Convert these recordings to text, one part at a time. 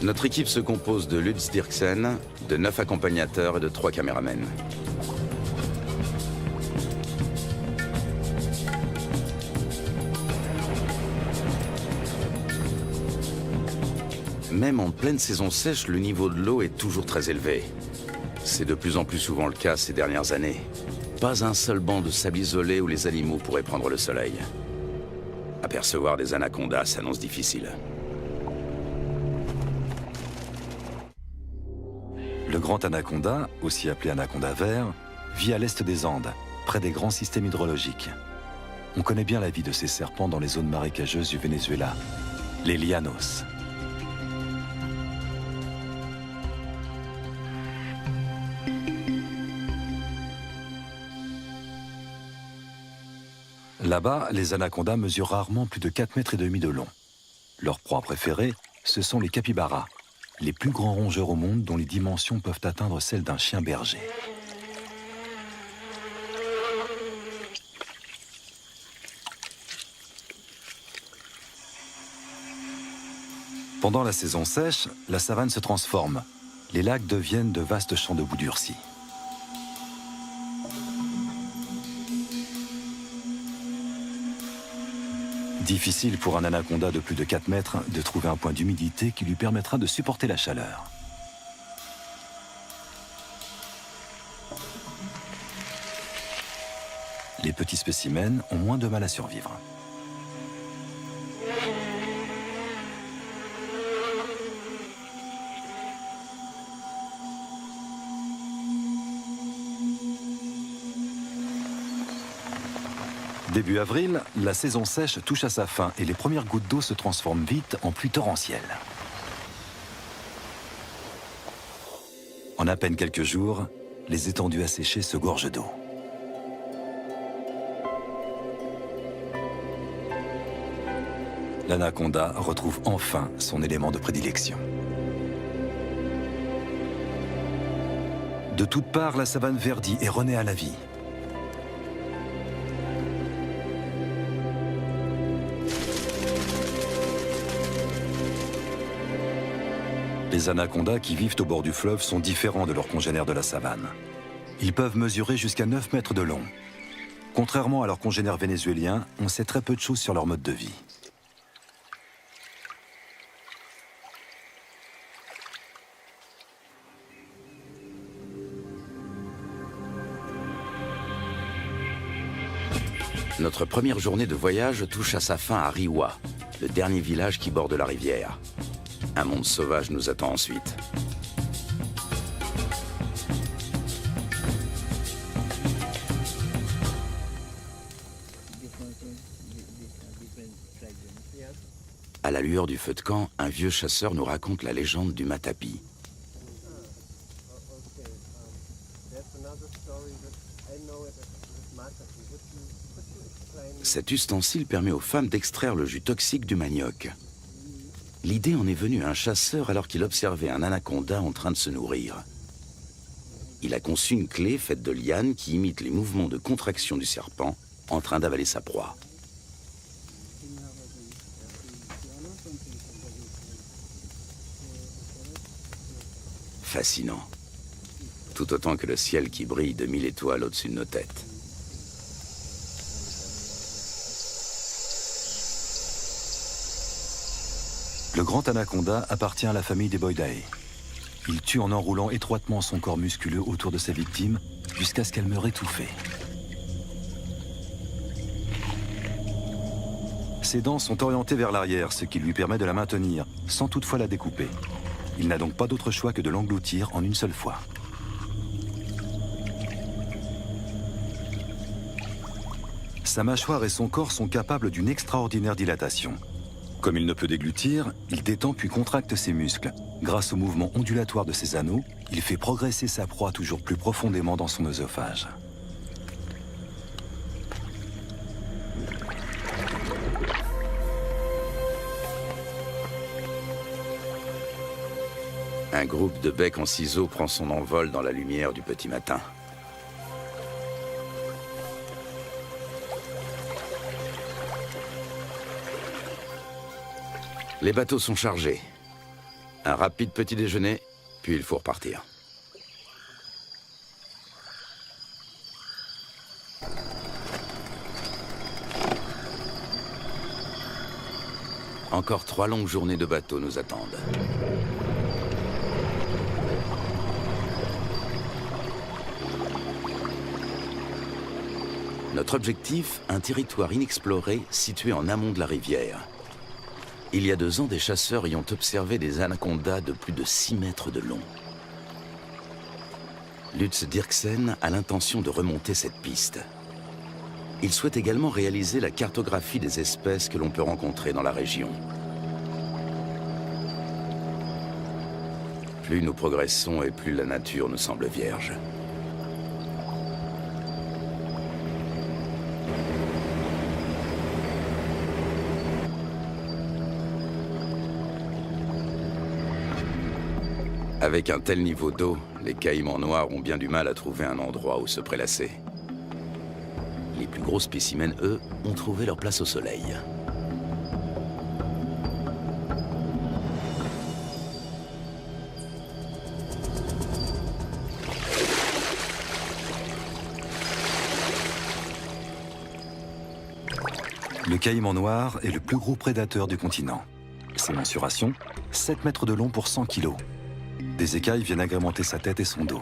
Notre équipe se compose de Lutz Dirksen, de 9 accompagnateurs et de 3 caméramens. Même en pleine saison sèche, le niveau de l'eau est toujours très élevé. C'est de plus en plus souvent le cas ces dernières années. Pas un seul banc de sable isolé où les animaux pourraient prendre le soleil. Apercevoir des anacondas s'annonce difficile. Le grand anaconda, aussi appelé anaconda vert, vit à l'est des Andes, près des grands systèmes hydrologiques. On connaît bien la vie de ces serpents dans les zones marécageuses du Venezuela, les llanos. Là-bas, les anacondas mesurent rarement plus de 4,5 mètres de long. Leur proie préférée, ce sont les capybaras, les plus grands rongeurs au monde dont les dimensions peuvent atteindre celles d'un chien berger. Pendant la saison sèche, la savane se transforme. Les lacs deviennent de vastes champs de boue durcie. Difficile pour un anaconda de plus de 4 mètres de trouver un point d'humidité qui lui permettra de supporter la chaleur. Les petits spécimens ont moins de mal à survivre. Début avril, la saison sèche touche à sa fin et les premières gouttes d'eau se transforment vite en pluie torrentielle. En à peine quelques jours, les étendues asséchées se gorgent d'eau. L'anaconda retrouve enfin son élément de prédilection. De toutes parts, la savane verdit et renaît à la vie. Les anacondas qui vivent au bord du fleuve sont différents de leurs congénères de la savane. Ils peuvent mesurer jusqu'à 9 mètres de long. Contrairement à leurs congénères vénézuéliens, on sait très peu de choses sur leur mode de vie. Notre première journée de voyage touche à sa fin à Riwa, le dernier village qui borde la rivière. Un monde sauvage nous attend ensuite. À la lueur du feu de camp, un vieux chasseur nous raconte la légende du matapi. Cet ustensile permet aux femmes d'extraire le jus toxique du manioc. L'idée en est venue à un chasseur alors qu'il observait un anaconda en train de se nourrir. Il a conçu une clé faite de lianes qui imite les mouvements de contraction du serpent en train d'avaler sa proie. Fascinant. Tout autant que le ciel qui brille de 1000 étoiles au-dessus de nos têtes. Le grand anaconda appartient à la famille des Boidae. Il tue en enroulant étroitement son corps musculeux autour de sa victime jusqu'à ce qu'elle meure étouffée. Ses dents sont orientées vers l'arrière, ce qui lui permet de la maintenir, sans toutefois la découper. Il n'a donc pas d'autre choix que de l'engloutir en une seule fois. Sa mâchoire et son corps sont capables d'une extraordinaire dilatation. Comme il ne peut déglutir, il détend puis contracte ses muscles. Grâce au mouvement ondulatoire de ses anneaux, il fait progresser sa proie toujours plus profondément dans son œsophage. Un groupe de becs en ciseaux prend son envol dans la lumière du petit matin. Les bateaux sont chargés. Un rapide petit déjeuner, puis il faut repartir. Encore 3 longues journées de bateau nous attendent. Notre objectif, un territoire inexploré situé en amont de la rivière. Il y a 2 ans, des chasseurs y ont observé des anacondas de plus de 6 mètres de long. Lutz Dirksen a l'intention de remonter cette piste. Il souhaite également réaliser la cartographie des espèces que l'on peut rencontrer dans la région. Plus nous progressons et plus la nature nous semble vierge. Avec un tel niveau d'eau, les caïmans noirs ont bien du mal à trouver un endroit où se prélasser. Les plus gros spécimens, eux, ont trouvé leur place au soleil. Le caïman noir est le plus gros prédateur du continent. Ses mensurations, 7 mètres de long pour 100 kilos. Des écailles viennent agrémenter sa tête et son dos.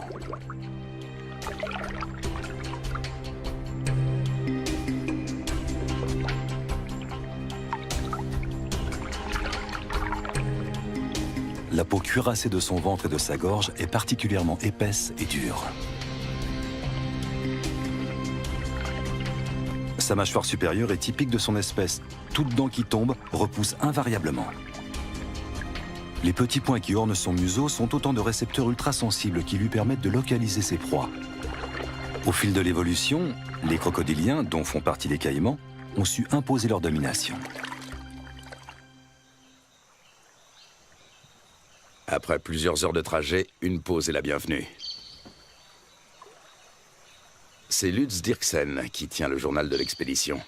La peau cuirassée de son ventre et de sa gorge est particulièrement épaisse et dure. Sa mâchoire supérieure est typique de son espèce. Toute dent qui tombe repousse invariablement. Les petits points qui ornent son museau sont autant de récepteurs ultrasensibles qui lui permettent de localiser ses proies. Au fil de l'évolution, les crocodiliens, dont font partie les caïmans, ont su imposer leur domination. Après plusieurs heures de trajet, une pause est la bienvenue. C'est Lutz Dirksen qui tient le journal de l'expédition.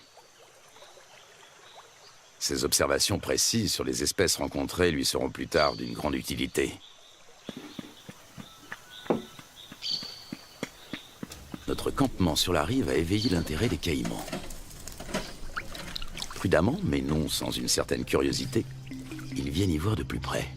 Ses observations précises sur les espèces rencontrées lui seront plus tard d'une grande utilité. Notre campement sur la rive a éveillé l'intérêt des caïmans. Prudemment, mais non sans une certaine curiosité, ils viennent y voir de plus près.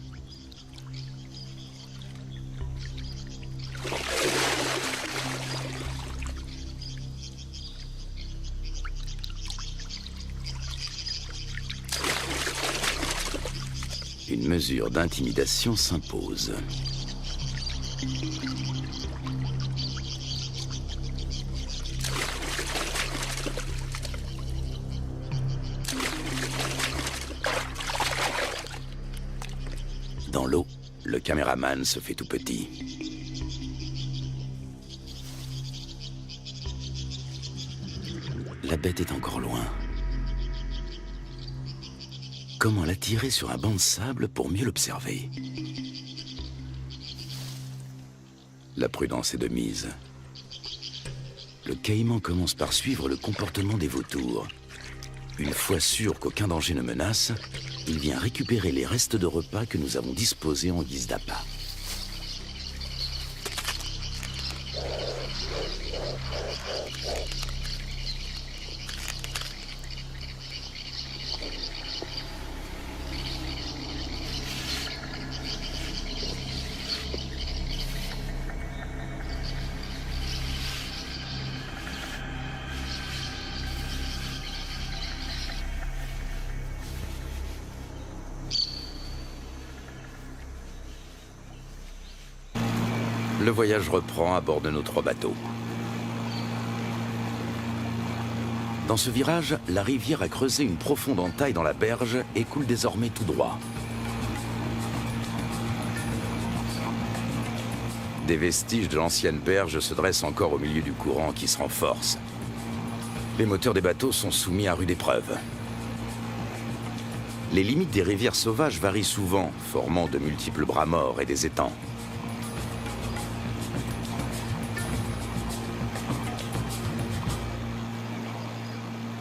Une mesure d'intimidation s'impose. Dans l'eau, le caméraman se fait tout petit. La bête est encore loin. Comment l'attirer sur un banc de sable pour mieux l'observer? La prudence est de mise. Le caïman commence par suivre le comportement des vautours. Une fois sûr qu'aucun danger ne menace, il vient récupérer les restes de repas que nous avons disposés en guise d'appât. Le voyage reprend à bord de nos 3 bateaux. Dans ce virage, la rivière a creusé une profonde entaille dans la berge et coule désormais tout droit. Des vestiges de l'ancienne berge se dressent encore au milieu du courant qui se renforce. Les moteurs des bateaux sont soumis à rude épreuve. Les limites des rivières sauvages varient souvent, formant de multiples bras morts et des étangs.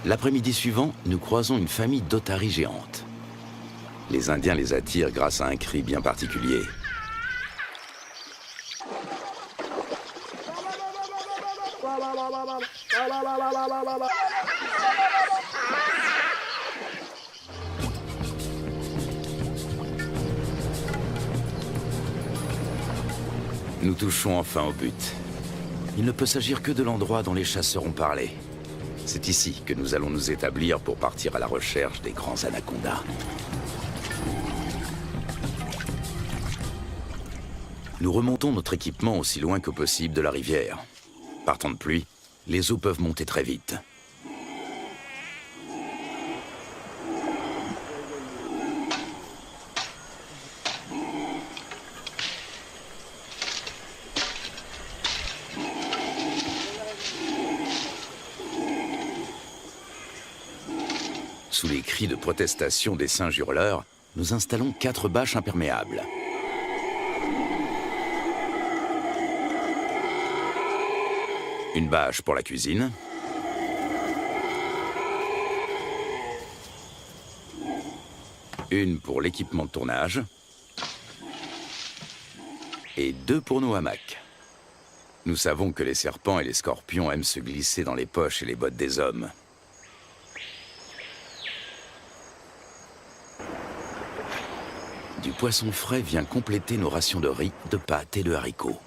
L'après-midi suivant, nous croisons une famille d'otaries géantes. Les Indiens les attirent grâce à un cri bien particulier. Nous touchons enfin au but. Il ne peut s'agir que de l'endroit dont les chasseurs ont parlé. C'est ici que nous allons nous établir pour partir à la recherche des grands anacondas. Nous remontons notre équipement aussi loin que possible de la rivière. Par temps de pluie, les eaux peuvent monter très vite. Sous les cris de protestation des singes hurleurs, nous installons 4 bâches imperméables. Une bâche pour la cuisine. Une pour l'équipement de tournage. Et 2 pour nos hamacs. Nous savons que les serpents et les scorpions aiment se glisser dans les poches et les bottes des hommes. Du poisson frais vient compléter nos rations de riz, de pâtes et de haricots.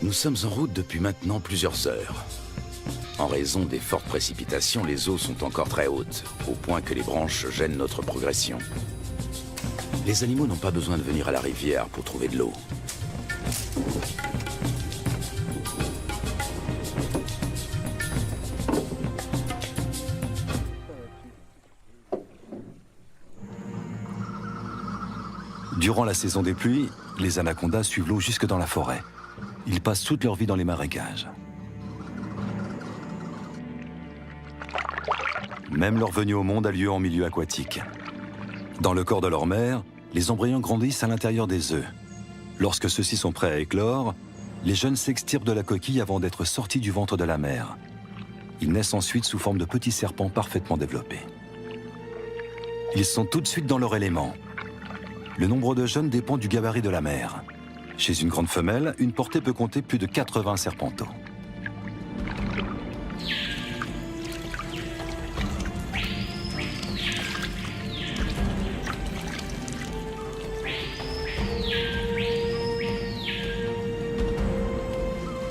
Nous sommes en route depuis maintenant plusieurs heures. En raison des fortes précipitations, les eaux sont encore très hautes, au point que les branches gênent notre progression. Les animaux n'ont pas besoin de venir à la rivière pour trouver de l'eau. Durant la saison des pluies, les anacondas suivent l'eau jusque dans la forêt. Ils passent toute leur vie dans les marécages. Même leur venue au monde a lieu en milieu aquatique. Dans le corps de leur mère, les embryons grandissent à l'intérieur des œufs. Lorsque ceux-ci sont prêts à éclore, les jeunes s'extirpent de la coquille avant d'être sortis du ventre de la mère. Ils naissent ensuite sous forme de petits serpents parfaitement développés. Ils sont tout de suite dans leur élément. Le nombre de jeunes dépend du gabarit de la mère. Chez une grande femelle, une portée peut compter plus de 80 serpenteaux.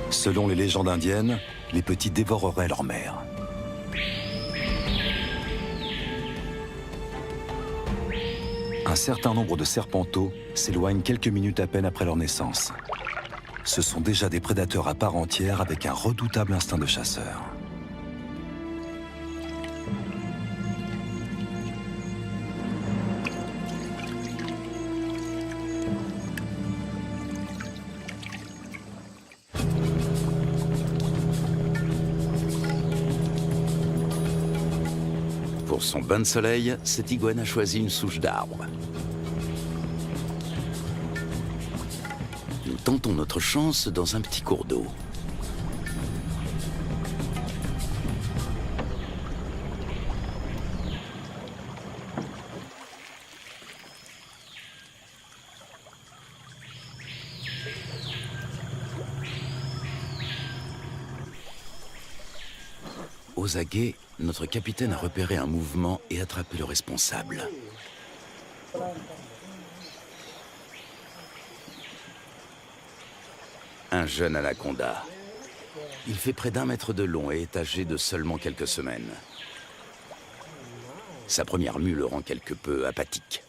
Selon les légendes indiennes, les petits dévoreraient leur mère. Un certain nombre de serpenteaux s'éloignent quelques minutes à peine après leur naissance. Ce sont déjà des prédateurs à part entière avec un redoutable instinct de chasseur. Pour son bain de soleil, cette iguane a choisi une souche d'arbre. Nous tentons notre chance dans un petit cours d'eau. Aux aguets, notre capitaine a repéré un mouvement et attrapé le responsable. Un jeune anaconda. Il fait près d'1 mètre de long et est âgé de seulement quelques semaines. Sa première mue le rend quelque peu apathique.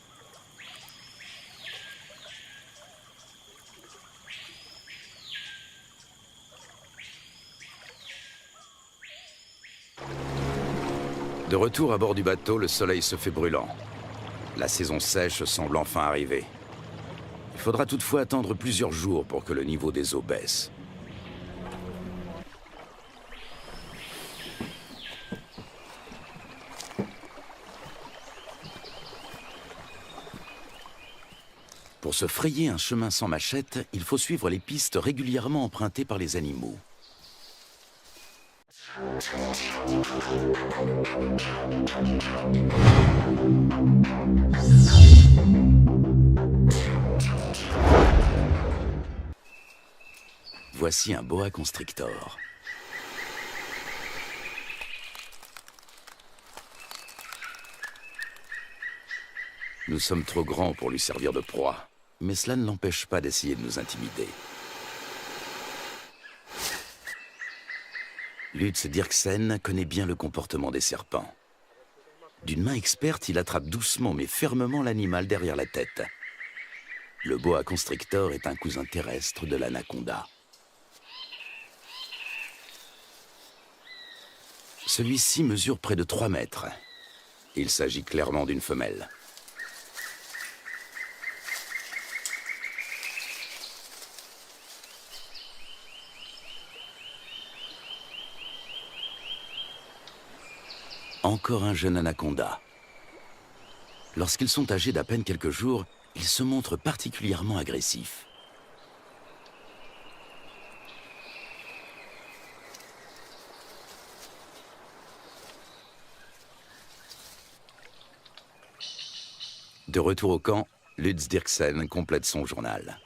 De retour à bord du bateau, le soleil se fait brûlant. La saison sèche semble enfin arriver. Il faudra toutefois attendre plusieurs jours pour que le niveau des eaux baisse. Pour se frayer un chemin sans machette, il faut suivre les pistes régulièrement empruntées par les animaux. Voici un boa constrictor. Nous sommes trop grands pour lui servir de proie, mais cela ne l'empêche pas d'essayer de nous intimider. Lutz Dirksen connaît bien le comportement des serpents. D'une main experte, il attrape doucement mais fermement l'animal derrière la tête. Le boa constrictor est un cousin terrestre de l'anaconda. Celui-ci mesure près de 3 mètres. Il s'agit clairement d'une femelle. Encore un jeune anaconda. Lorsqu'ils sont âgés d'à peine quelques jours, ils se montrent particulièrement agressifs. De retour au camp, Lutz Dirksen complète son journal.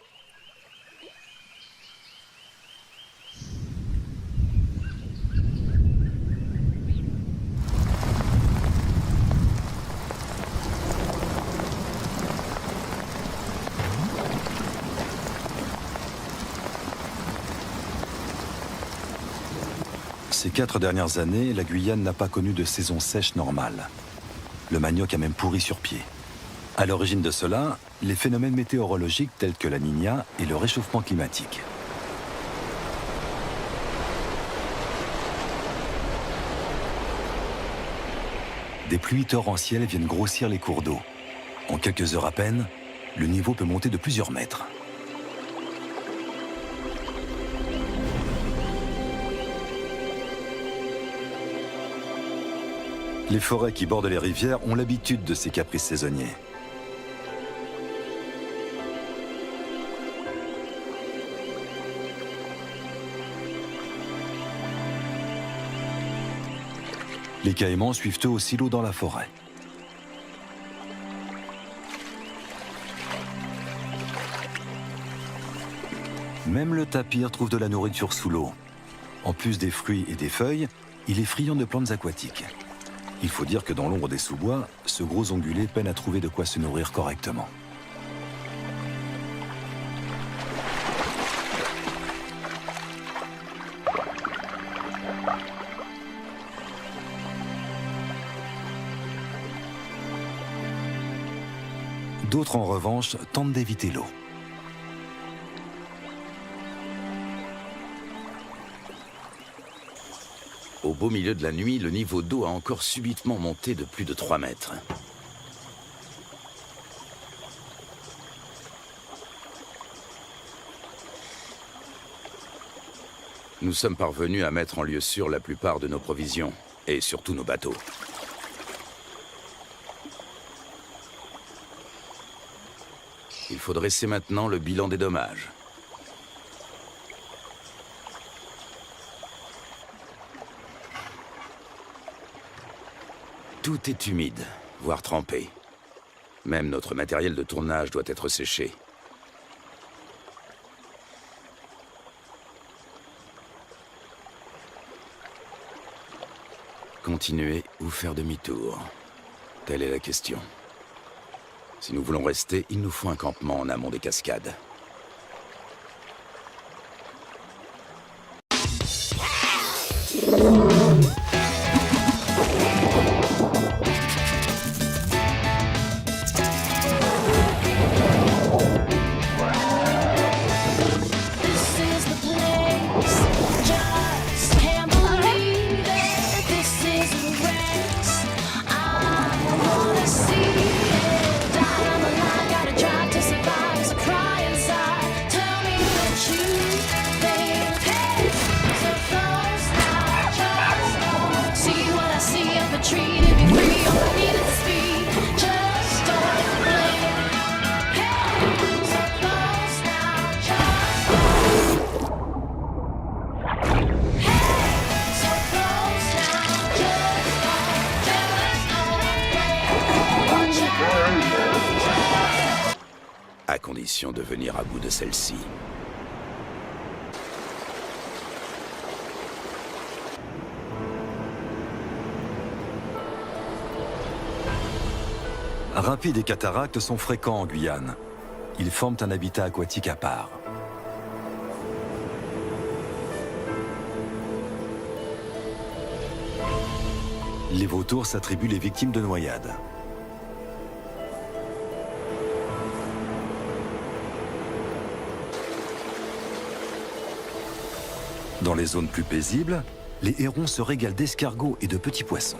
Ces 4 dernières années, la Guyane n'a pas connu de saison sèche normale. Le manioc a même pourri sur pied. À l'origine de cela, les phénomènes météorologiques tels que la Niña et le réchauffement climatique. Des pluies torrentielles viennent grossir les cours d'eau. En quelques heures à peine, le niveau peut monter de plusieurs mètres. Les forêts qui bordent les rivières ont l'habitude de ces caprices saisonniers. Les caïmans suivent eux aussi l'eau dans la forêt. Même le tapir trouve de la nourriture sous l'eau. En plus des fruits et des feuilles, il est friand de plantes aquatiques. Il faut dire que dans l'ombre des sous-bois, ce gros ongulé peine à trouver de quoi se nourrir correctement. D'autres, en revanche, tentent d'éviter l'eau. Au beau milieu de la nuit, le niveau d'eau a encore subitement monté de plus de 3 mètres. Nous sommes parvenus à mettre en lieu sûr la plupart de nos provisions, et surtout nos bateaux. Il faut dresser maintenant le bilan des dommages. Tout est humide, voire trempé. Même notre matériel de tournage doit être séché. Continuer ou faire demi-tour? Telle est la question. Si nous voulons rester, il nous faut un campement en amont des cascades. à condition de venir à bout de celle-ci. Rapides et cataractes sont fréquents en Guyane. Ils forment un habitat aquatique à part. Les vautours s'attribuent les victimes de noyades. Dans les zones plus paisibles, les hérons se régalent d'escargots et de petits poissons.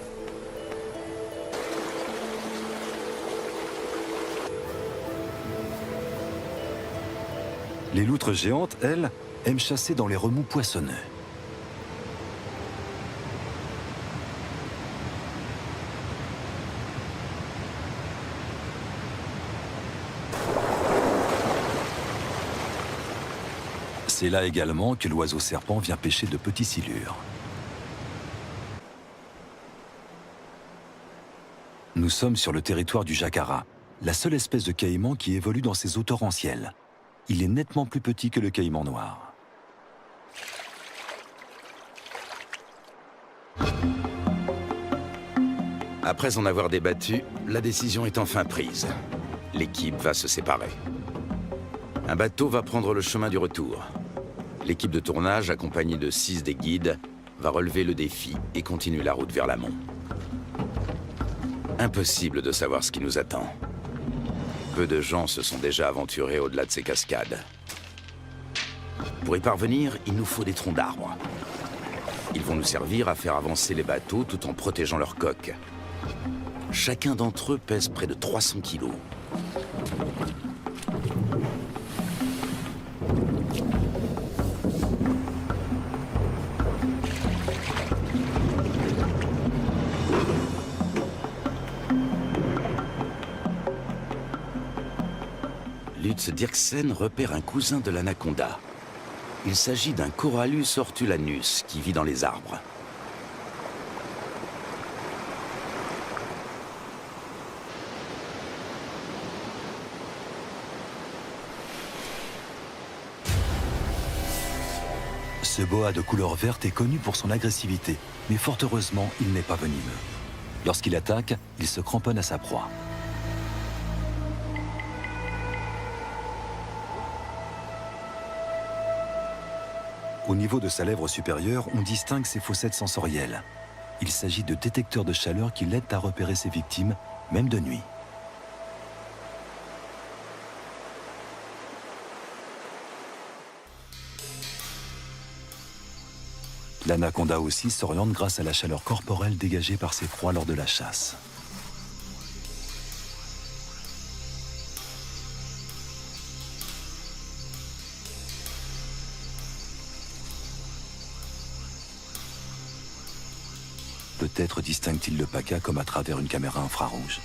Les loutres géantes, elles, aiment chasser dans les remous poissonneux. C'est là également que l'oiseau serpent vient pêcher de petits silures. Nous sommes sur le territoire du jacara, la seule espèce de caïman qui évolue dans ces eaux torrentielles. Il est nettement plus petit que le caïman noir. Après en avoir débattu, la décision est enfin prise. L'équipe va se séparer. Un bateau va prendre le chemin du retour. L'équipe de tournage, accompagnée de 6 des guides, va relever le défi et continuer la route vers l'amont. Impossible de savoir ce qui nous attend. Peu de gens se sont déjà aventurés au-delà de ces cascades. Pour y parvenir, il nous faut des troncs d'arbres. Ils vont nous servir à faire avancer les bateaux tout en protégeant leurs coques. Chacun d'entre eux pèse près de 300 kilos. Lutz Dirksen repère un cousin de l'anaconda. Il s'agit d'un Corallus hortulanus qui vit dans les arbres. Ce boa de couleur verte est connu pour son agressivité, mais fort heureusement, il n'est pas venimeux. Lorsqu'il attaque, il se cramponne à sa proie. Au niveau de sa lèvre supérieure, on distingue ses fossettes sensorielles. Il s'agit de détecteurs de chaleur qui l'aident à repérer ses victimes, même de nuit. L'anaconda aussi s'oriente grâce à la chaleur corporelle dégagée par ses proies lors de la chasse. Peut-être distingue-t-il le paca comme à travers une caméra infrarouge.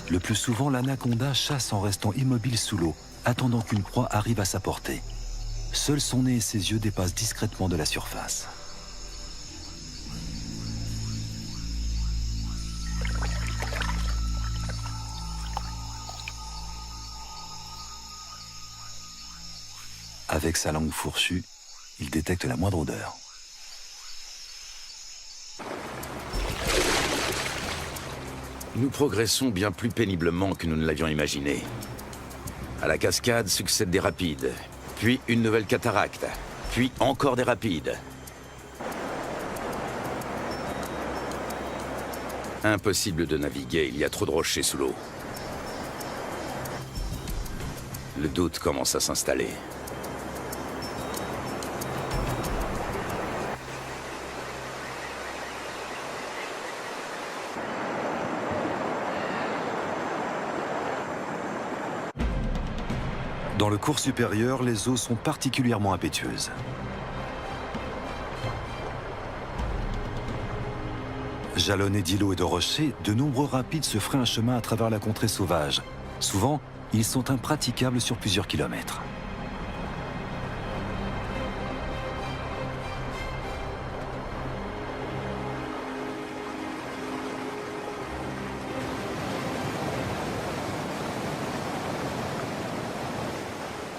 Le plus souvent, l'anaconda chasse en restant immobile sous l'eau, attendant qu'une proie arrive à sa portée. Seul son nez et ses yeux dépassent discrètement de la surface. Avec sa langue fourchue, il détecte la moindre odeur. Nous progressons bien plus péniblement que nous ne l'avions imaginé. À la cascade succèdent des rapides, puis une nouvelle cataracte, puis encore des rapides. Impossible de naviguer, il y a trop de rochers sous l'eau. Le doute commence à s'installer. Dans le cours supérieur, les eaux sont particulièrement impétueuses. Jalonnés d'îlots et de rochers, de nombreux rapides se feraient un chemin à travers la contrée sauvage. Souvent, ils sont impraticables sur plusieurs kilomètres.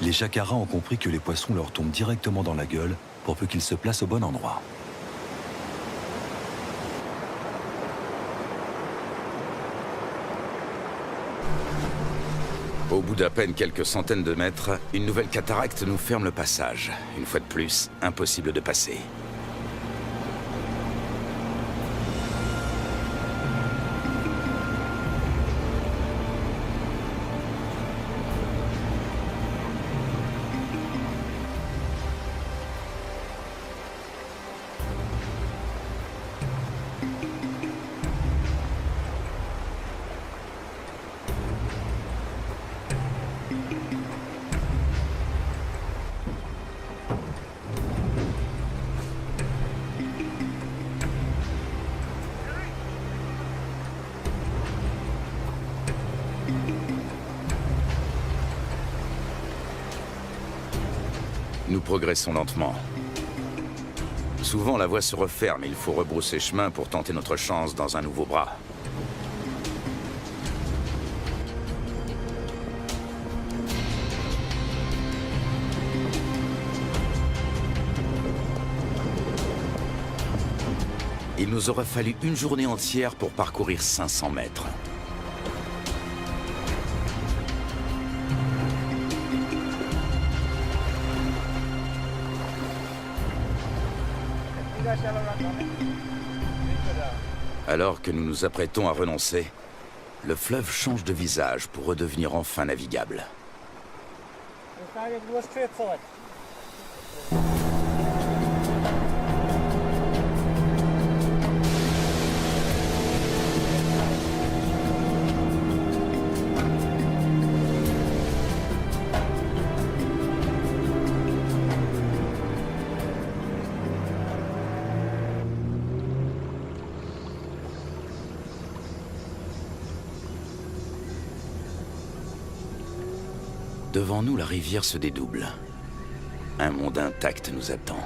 Les jacaras ont compris que les poissons leur tombent directement dans la gueule pour peu qu'ils se placent au bon endroit. Au bout d'à peine quelques centaines de mètres, une nouvelle cataracte nous ferme le passage. Une fois de plus, impossible de passer. Nous progressons lentement. Souvent, la voie se referme et il faut rebrousser chemin pour tenter notre chance dans un nouveau bras. Il nous aura fallu une journée entière pour parcourir 500 mètres. Alors que nous nous apprêtons à renoncer, le fleuve change de visage pour redevenir enfin navigable. Devant nous, la rivière se dédouble. Un monde intact nous attend.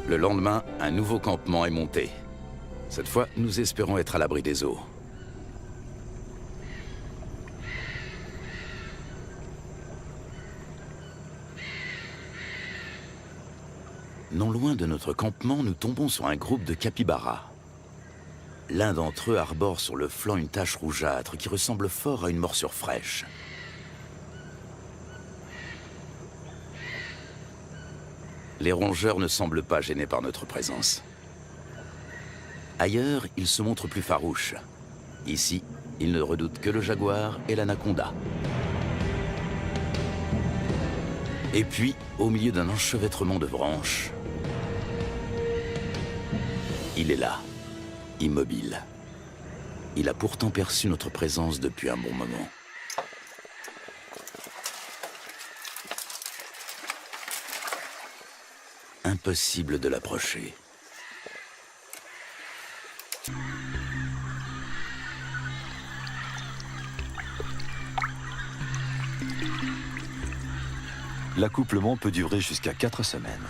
Le lendemain, un nouveau campement est monté. Cette fois, nous espérons être à l'abri des eaux. Non loin de notre campement, nous tombons sur un groupe de capybaras. L'un d'entre eux arbore sur le flanc une tache rougeâtre qui ressemble fort à une morsure fraîche. Les rongeurs ne semblent pas gênés par notre présence. Ailleurs, ils se montrent plus farouches. Ici, ils ne redoutent que le jaguar et l'anaconda. Et puis, au milieu d'un enchevêtrement de branches, il est là, immobile. Il a pourtant perçu notre présence depuis un bon moment. Impossible de l'approcher. L'accouplement peut durer jusqu'à 4 semaines.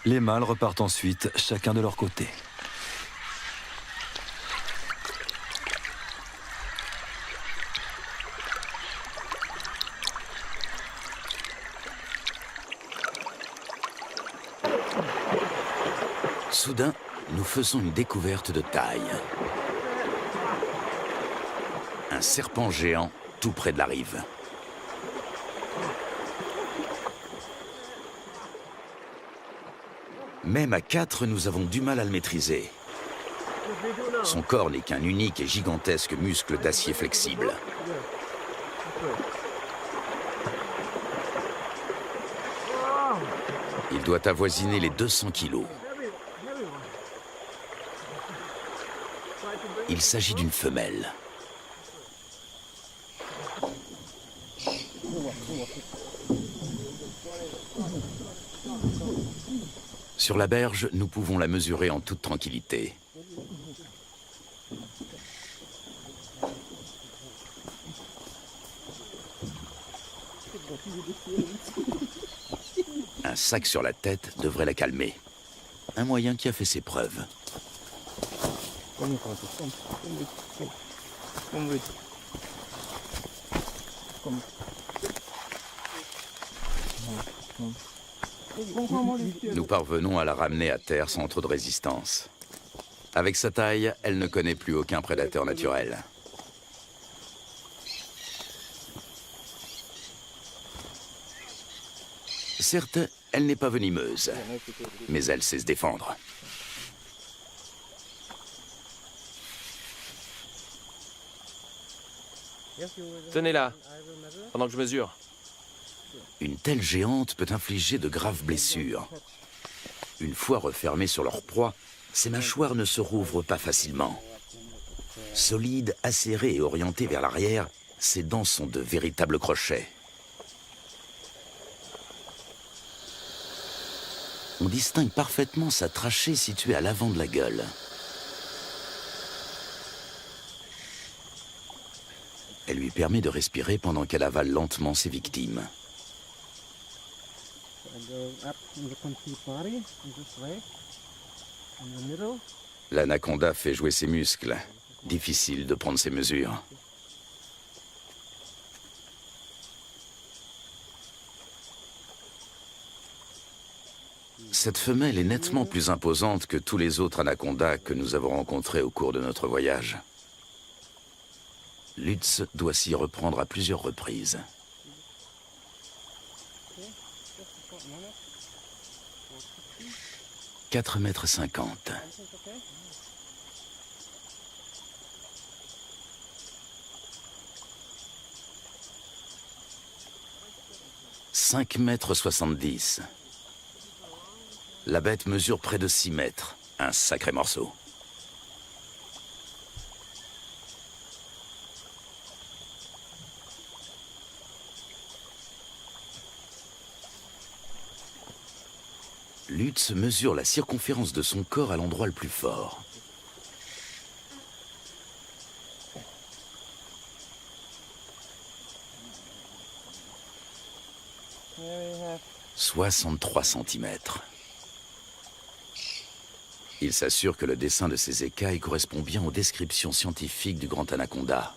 Les mâles repartent ensuite, chacun de leur côté. Soudain, nous faisons une découverte de taille. Un serpent géant tout près de la rive. Même à 4, nous avons du mal à le maîtriser. Son corps n'est qu'un unique et gigantesque muscle d'acier flexible. Il doit avoisiner les 200 kilos. Il s'agit d'une femelle. Sur la berge, nous pouvons la mesurer en toute tranquillité. Un sac sur la tête devrait la calmer. Un moyen qui a fait ses preuves. Nous parvenons à la ramener à terre sans trop de résistance. Avec sa taille, elle ne connaît plus aucun prédateur naturel. Certes, elle n'est pas venimeuse, mais elle sait se défendre. Tenez-la, pendant que je mesure. Une telle géante peut infliger de graves blessures. Une fois refermées sur leur proie, ses mâchoires ne se rouvrent pas facilement. Solides, acérées et orientées vers l'arrière, ses dents sont de véritables crochets. On distingue parfaitement sa trachée située à l'avant de la gueule. Elle lui permet de respirer pendant qu'elle avale lentement ses victimes. L'anaconda fait jouer ses muscles. Difficile de prendre ses mesures. Cette femelle est nettement plus imposante que tous les autres anacondas que nous avons rencontrés au cours de notre voyage. Lutz doit s'y reprendre à plusieurs reprises. « 4,50 m. « 5,70 m. La bête mesure près de 6 mètres. Un sacré morceau. Lutz mesure la circonférence de son corps à l'endroit le plus fort. « 63 cm. Il s'assure que le dessin de ses écailles correspond bien aux descriptions scientifiques du grand anaconda.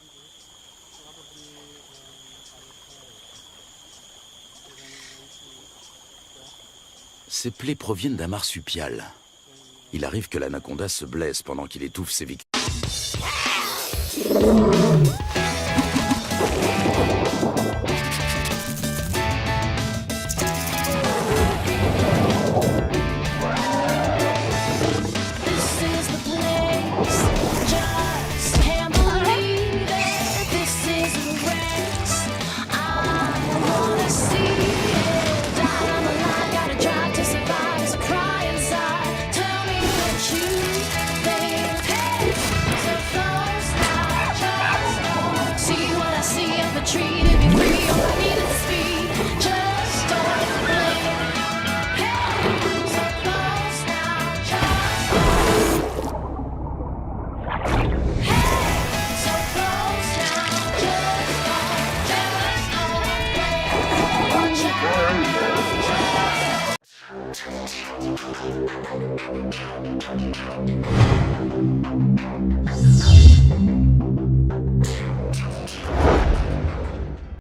Ces plaies proviennent d'un marsupial. Il arrive que l'anaconda se blesse pendant qu'il étouffe ses victimes.